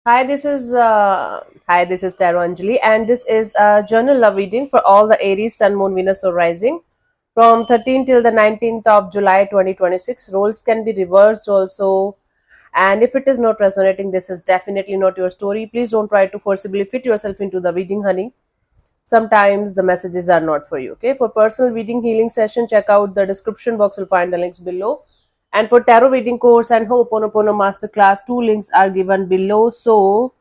Hi, this is Taro Anjali, and this is a journal love reading for all the Aries, Sun, Moon, Venus, or Rising from 13th till the 19th of July 2026. Roles can be reversed also, and if it is not resonating, this is definitely not your story. Please don't try to forcibly fit yourself into the reading, honey. Sometimes the messages are not for you. Okay, for personal reading healing session, check out the description box. You'll find the links below. And for tarot reading course and Ho'oponopono masterclass, two links are given below. So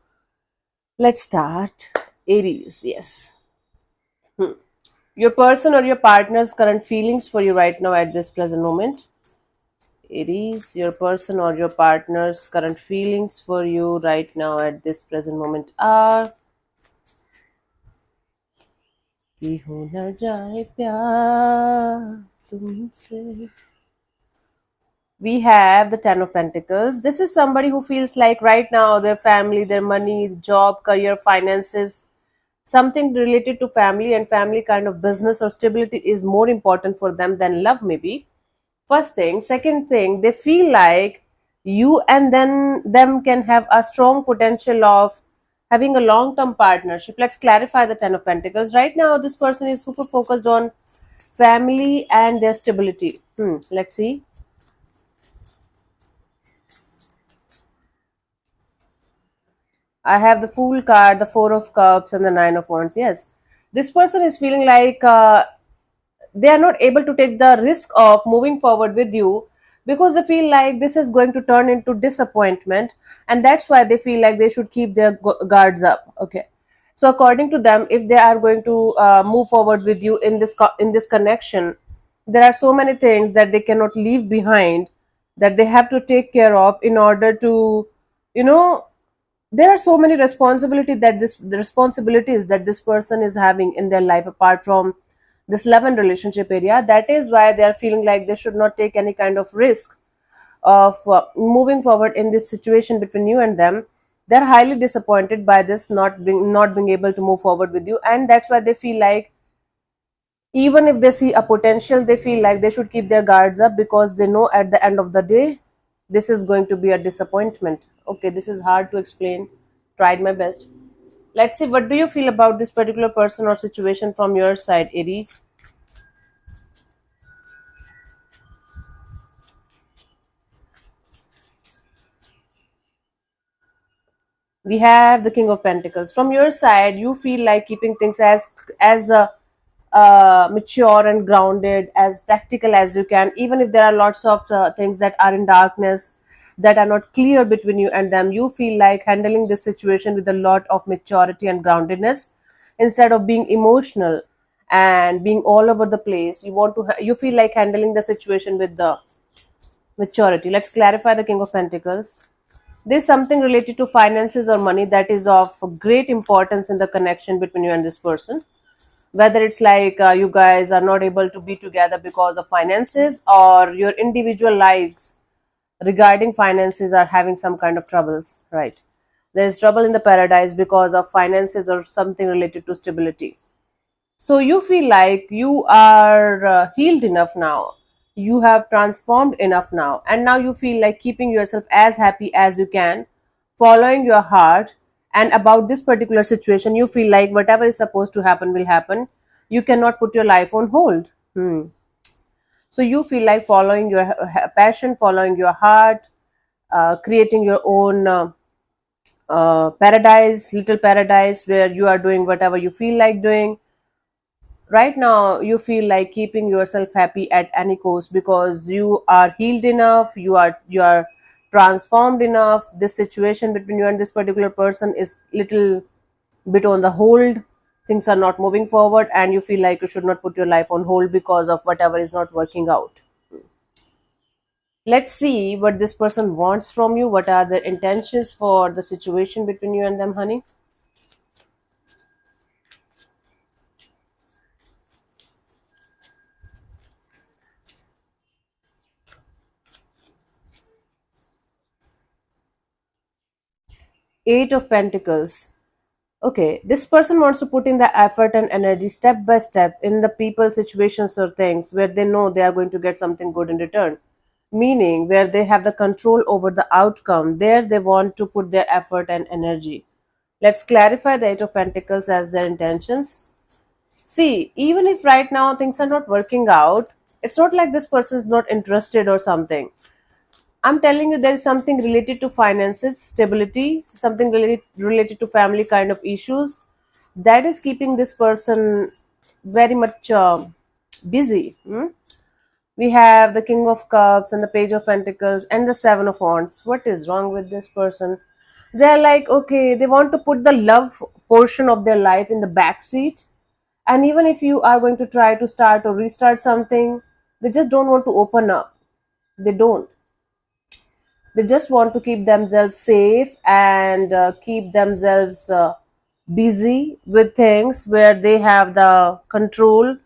let's start. Aries, yes. Your person or your partner's current feelings for you right now at this present moment. Aries, your person or your partner's current feelings for you right now at this present moment are कि हो न जाए प्यार तुमसे. We have the Ten of Pentacles. This is somebody who feels like right now their family, their money, job, career, finances, something related to family and family kind of business or stability is more important for them than love, maybe. First thing. Second thing, they feel like you and then them can have a strong potential of having a long term partnership. Let's clarify the Ten of Pentacles. Right now, this person is super focused on family and their stability. Let's see. I have the Fool card, the Four of Cups, and the Nine of Wands. Yes, this person is feeling like they are not able to take the risk of moving forward with you because they feel like this is going to turn into disappointment, and that's why they feel like they should keep their guards up. Okay, so according to them, if they are going to move forward with you in this connection, there are so many things that they cannot leave behind that they have to take care of in order to you know there are so many responsibilities that this person is having in their life apart from this love and relationship area. That is why they are feeling like they should not take any kind of risk of moving forward in this situation between you and them. They're highly disappointed by this not being able to move forward with you, and that's why they feel like even if they see a potential, they feel like they should keep their guards up because they know at the end of the day this is going to be a disappointment. Okay, this is hard to explain. Tried my best. Let's see, what do you feel about this particular person or situation from your side, Aries? We have the King of Pentacles. From your side, you feel like keeping things as mature and grounded, as practical as you can, even if there are lots of things that are in darkness, that are not clear between you and them. You feel like handling this situation with a lot of maturity and groundedness instead of being emotional and being all over the place. You feel like handling the situation with the maturity. Let's clarify the King of Pentacles. There's something related to finances or money that is of great importance in the connection between you and this person. Whether it's like you guys are not able to be together because of finances, or your individual lives regarding finances are having some kind of troubles, right? There's trouble in the paradise because of finances or something related to stability. So you feel like you are healed enough now. You have transformed enough now. And now you feel like keeping yourself as happy as you can, following your heart. And about this particular situation, you feel like whatever is supposed to happen will happen. You cannot put your life on hold. So you feel like following your passion, following your heart, creating your own paradise, little paradise where you are doing whatever you feel like doing. Right now you feel like keeping yourself happy at any cost because you are healed enough, you are transformed enough. This situation between you and this particular person is little bit on the hold. Things are not moving forward and you feel like you should not put your life on hold because of whatever is not working out. Let's see what this person wants from you. What are their intentions for the situation between you and them, honey? Eight of Pentacles. Okay, this person wants to put in the effort and energy step by step in the people, situations, or things where they know they are going to get something good in return. meaning where they have the control over the outcome. There they want to put their effort and energy. Let's clarify the Eight of Pentacles as their intentions. See, even if right now things are not working out, it's not like this person is not interested or something. I'm telling you, there is something related to finances, stability, something related to family kind of issues that is keeping this person very much busy. We have the King of Cups and the Page of Pentacles and the Seven of Wands. What is wrong with this person? They're like, okay, they want to put the love portion of their life in the back seat. And even if you are going to try to start or restart something, they just don't want to open up. They don't. They just want to keep themselves safe and keep themselves busy with things where they have the control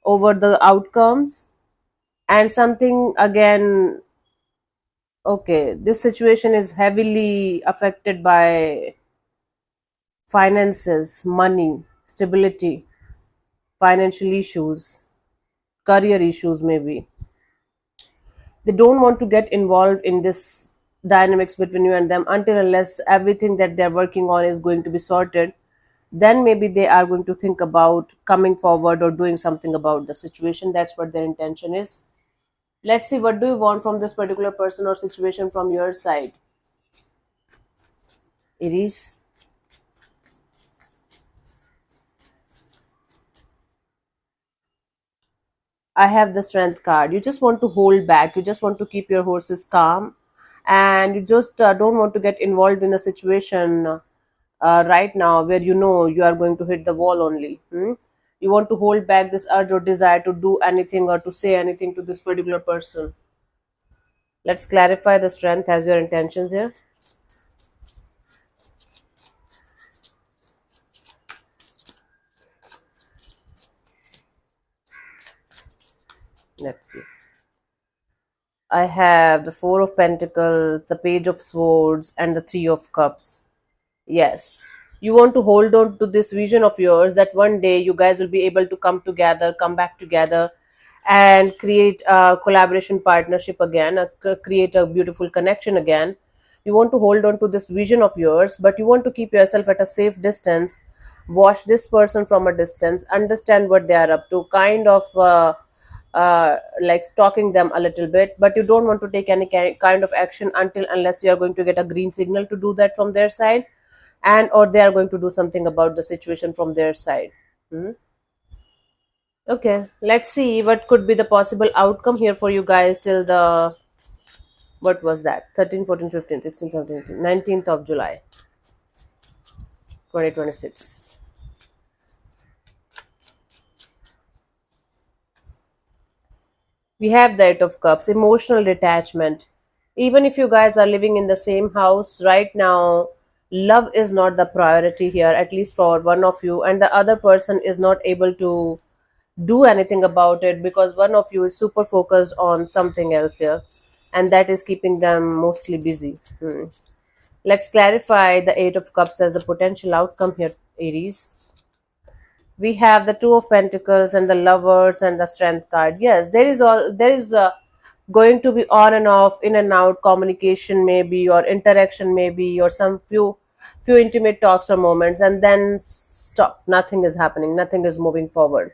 over the outcomes. And something again, okay, this situation is heavily affected by finances, money, stability, financial issues, career issues, maybe. They don't want to get involved in this dynamics between you and them until unless everything that they're working on is going to be sorted. Then maybe they are going to think about coming forward or doing something about the situation. That's what their intention is. Let's see, what do you want from this particular person or situation from your side, Aries? I have the Strength card. You just want to hold back. You just want to keep your horses calm, and you just don't want to get involved in a situation right now where you know you are going to hit the wall only. You want to hold back this urge or desire to do anything or to say anything to this particular person. Let's clarify the Strength as your intentions here. Let's see. I have the Four of Pentacles, the Page of Swords, and the Three of Cups. Yes. You want to hold on to this vision of yours that one day you guys will be able to come together, come back together, and create a collaboration partnership again, create a beautiful connection again. You want to hold on to this vision of yours, but you want to keep yourself at a safe distance, watch this person from a distance, understand what they are up to, kind of like stalking them a little bit, but you don't want to take any kind of action until unless you are going to get a green signal to do that from their side, and or they are going to do something about the situation from their side. Hmm? Okay, let's see what could be the possible outcome here for you guys till the, what was that, 13, 14, 15, 16, 17, 18, 19th of July 2026. We have the Eight of Cups, emotional detachment. Even if you guys are living in the same house right now, love is not the priority here, at least for one of you, and the other person is not able to do anything about it because one of you is super focused on something else here, and that is keeping them mostly busy. Let's clarify the Eight of Cups as a potential outcome here, Aries. We have the Two of Pentacles and the Lovers and the Strength card. Yes, there is going to be on and off, in and out communication maybe, or interaction maybe, or some few intimate talks or moments, and then stop. Nothing is happening, nothing is moving forward.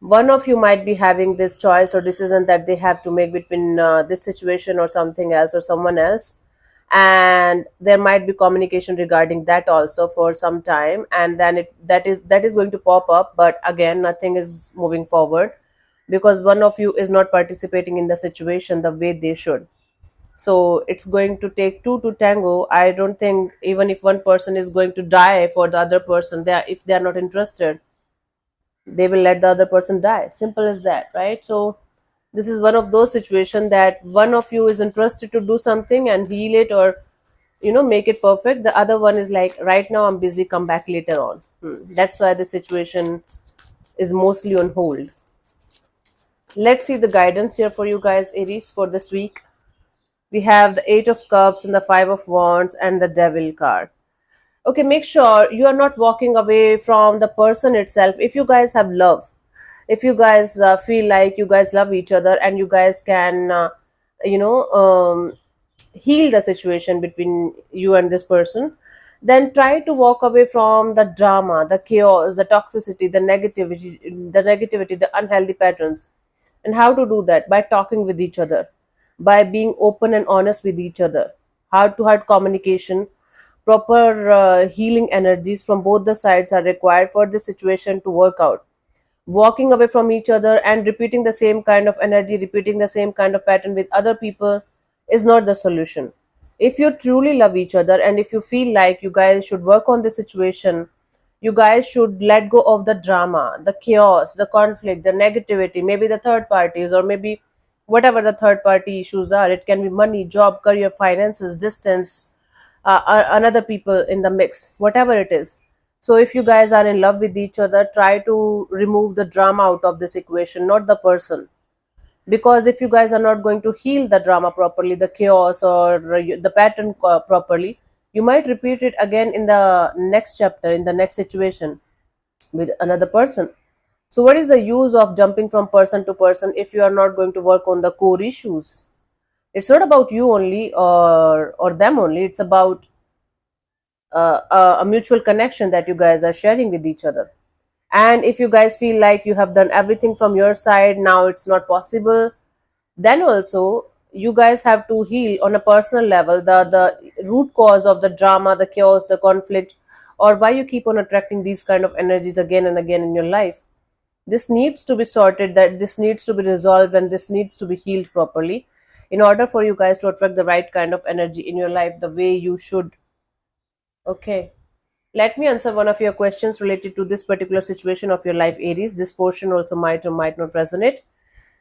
One of you might be having this choice or decision that they have to make between this situation or something else or someone else, and there might be communication regarding that also for some time, and then that is going to pop up, but again nothing is moving forward because one of you is not participating in the situation the way they should. So it's going to take two to tango. I don't think even if one person is going to die for the other person, they are, if they are not interested, they will let the other person die, simple as that, right? So this is one of those situations that one of you is interested to do something and heal it, or make it perfect. The other one is like, right now I'm busy, come back later on. That's why the situation is mostly on hold. Let's see the guidance here for you guys, Aries, for this week. We have the Eight of Cups and the Five of Wands and the Devil card. Okay, make sure you are not walking away from the person itself. If you guys have love, if you guys feel like you guys love each other and you guys can you know heal the situation between you and this person, then try to walk away from the drama, the chaos, the toxicity, the negativity, the unhealthy patterns. And how to do that? By talking with each other, by being open and honest with each other, heart to heart communication, proper healing energies from both the sides are required for this situation to work out. Walking away from each other and repeating the same kind of energy, repeating the same kind of pattern with other people is not the solution. If you truly love each other and if you feel like you guys should work on the situation, you guys should let go of the drama, the chaos, the conflict, the negativity, maybe the third parties, or maybe whatever the third party issues are. It can be money, job, career, finances, distance, another people in the mix, whatever it is. So if you guys are in love with each other, try to remove the drama out of this equation, not the person. Because if you guys are not going to heal the drama properly, the chaos, or the pattern properly, you might repeat it again in the next chapter, in the next situation with another person. So what is the use of jumping from person to person if you are not going to work on the core issues? It's not about you only, or them only. It's about a mutual connection that you guys are sharing with each other. And if you guys feel like you have done everything from your side, now it's not possible, then also you guys have to heal on a personal level the root cause of the drama, the chaos, the conflict, or why you keep on attracting these kind of energies again and again in your life. This needs to be sorted, that this needs to be resolved, and this needs to be healed properly in order for you guys to attract the right kind of energy in your life the way you should. Okay, let me answer one of your questions related to this particular situation of your life, Aries. This portion also might or might not resonate.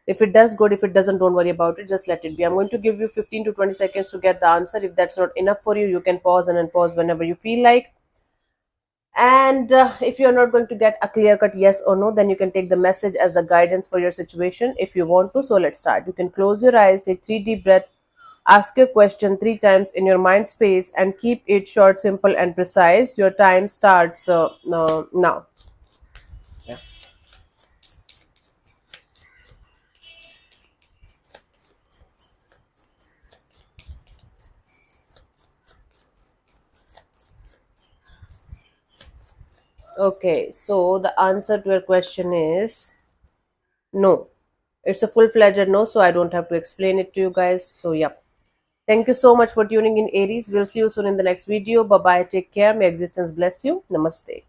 If it does, good. If it doesn't, don't worry about it. Just let it be. I'm going to give you 15 to 20 seconds to get the answer. If that's not enough for you, you can pause and unpause whenever you feel like. And if you're not going to get a clear cut yes or no, then you can take the message as a guidance for your situation if you want to. So let's start. You can close your eyes, take 3 deep breaths, ask your question 3 times in your mind space, and keep it short, simple, and precise. Your time starts now. Yeah. Okay, so the answer to your question is no. It's a full fledged no, so I don't have to explain it to you guys. So, yeah. Thank you so much for tuning in, Aries. We'll see you soon in the next video. Bye bye. Take care. May existence bless you. Namaste.